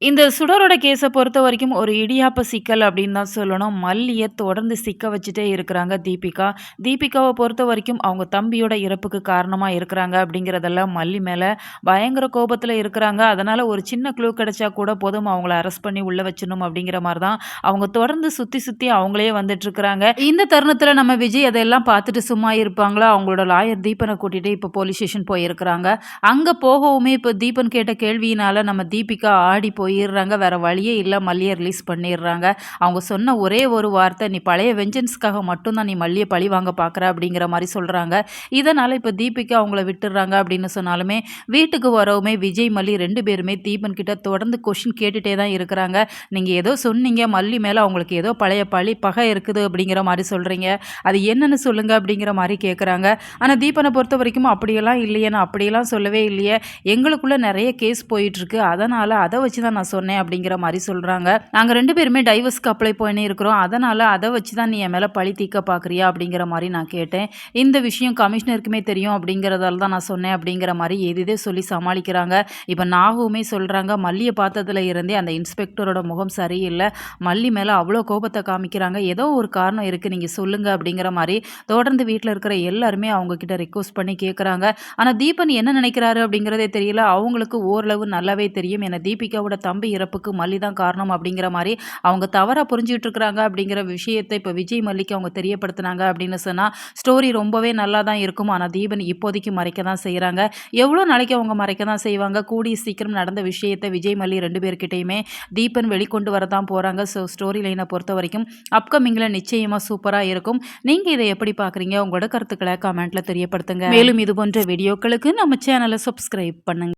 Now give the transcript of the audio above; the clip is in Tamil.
இந்த சுடரோட கேஸ பொறுத்தவரைக்கும் ஒரு இடியாப்ப சிக்கல் அப்படின்னு தான் சொல்லணும். மல்லிய தொடர்ந்து சிக்க வச்சுட்டே இருக்கிறாங்க தீபிகா. தீபிகாவ பொறுத்தவரைக்கும் அவங்க தம்பியோட இறப்புக்கு காரணமா இருக்கிறாங்க அப்படிங்கிறதெல்லாம் மல்லி மேல பயங்கர கோபத்துல இருக்கிறாங்க. அதனால ஒரு சின்ன க்ளூ கிடைச்சா கூட போதும் அவங்கள அரெஸ்ட் பண்ணி உள்ள வச்சிடணும் அப்படிங்கிற மாரி தான் அவங்க தொடர்ந்து சுத்தி சுத்தி அவங்களே வந்துட்டுருக்காங்க. இந்த தருணத்துல நம்ம விஜய் அதெல்லாம் பார்த்துட்டு சும்மா இருப்பாங்களா? அவங்களோட லாயர் தீபன கூட்டிட்டு இப்போ போலீஸ் ஸ்டேஷன் போயிருக்கிறாங்க. அங்க போகவுமே இப்போ தீபன் கேட்ட கேள்வியினால நம்ம தீபிகா ஆடி போயிடுறாங்க. வேற வழியே இல்ல மல்லிய ரிலீஸ் பண்ணிடுறாங்க. அவங்க சொன்ன ஒரே ஒரு வார்த்தை, "நீ பழைய வெஞ்சன்ஸ்க்காக மட்டும் தான் நீ மல்லிய பழி வாங்க பார்க்குற" அப்படிங்கிற மாரி சொல்றாங்க. இதனால இப்ப தீபிகா அவங்கள விட்டுடுறாங்க அப்படின்னு சொன்னாலுமே, வீட்டுக்கு வரவுமே விஜய், மல்லி 2 பேருமே தீபன் கிட்ட தொடர்ந்து கொஸ்டின் கேட்டுட்டே தான் இருக்கிறாங்க. "நீங்க ஏதோ சொன்னீங்க, மல்லி மேல அவங்களுக்கு ஏதோ பழைய பகை இருக்குது அப்படிங்கிற மாரி சொல்றீங்க. அது என்னன்னு சொல்லுங்க" அப்படிங்கிற மாரி கேட்குறாங்க. ஆனா தீபன பொறுத்தவரைக்கும் அப்படியெல்லாம் இல்லையே, நான் அப்படியெல்லாம் சொல்லவே இல்லையே. எங்களுக்குள்ள நெறைய கேஸ் போயிட்டுருக்கு. அதனால அத வச்சு தான் நான் சொன்னேன் அப்படிங்கிற மாரி சொல்றாங்க. நாங்க 2 பேருமே டைவர்ஸ்க்கு அப்ளை பண்ணியிருக்கிறோம். அதனால அத வச்சு தான் நீ என் மேல பழி தீர்க்க பார்க்குறியா? அப்படிங்கிற மாரி நான் கேட்டேன். இந்த விஷயம் கமிஷனருக்குமே தெரியும் அப்படிங்கிறதால தான் நான் சொன்னேன் அப்படிங்கிற மாரி ஏதேதோ சொல்லி சமாளிக்கிறாங்க. இப்ப நாகுமே சொல்றாங்க, மல்லிய பார்த்ததுல இருந்தே அந்த இன்ஸ்பெக்டரோட முகம் சரியில்ல. மல்லி மேல அவ்ளோ கோபத்த காமிக்கிறாங்க. ஏதோ ஒரு காரணம் இருக்கு. நீங்க சொல்லுங்க அப்படிங்கிற மாரி தொடர்ந்து வீட்ல இருக்கிற எல்லாருமே அவங்க கிட்ட ரிக்வெஸ்ட் பண்ணி கேட்குறாங்க. ஆனா தீபன் என்ன நினைக்கிறாரு அப்படிங்கிறதே தெரியல. அவங்களுக்கு ஓரளவு நல்லாவே தெரியும். ஏன்னா தீபிகாவோட தம்பி இறப்புக்கு மல்லி தான் காரணம் அப்படிங்கிற மாரி அவங்க தவறா புரிஞ்சுட்டு இருக்கிறாங்க அப்படிங்கிற விஷயத்த இப்ப விஜய், மல்லிக்கு அவங்க தெரியப்படுத்துனாங்க அப்படின்னு சொன்னா, ஸ்டோரி ரொம்பவே நல்லா தான் இருக்கும். ஆனா தீபன் இப்போதைக்கு மறைக்க தான் செய்றாங்க. எவ்வளோ நாளைக்கு அவங்க மறைக்க தான் செய்வாங்க. கூடிய சீக்கிரம் நடந்த விஷயத்த விஜய், மல்லி 2 பேர்கிட்டயுமே தீபன் வெளிக்கொண்டு வர தான் போறாங்க. ஸோ ஸ்டோரி லைன பொறுத்தவரைக்கும் அப்கமிங்ல நிச்சயமா சூப்பரா இருக்கும். நீங்க இத எப்படி பார்க்குறீங்க? உங்களோட கருத்துக்கள கமெண்ட்ல தெரியப்படுத்துங்க. மேலும் இது போன்ற வீடியோக்களுக்கு நம்ம சேனல சப்ஸ்கிரைப் பண்ணுங்க.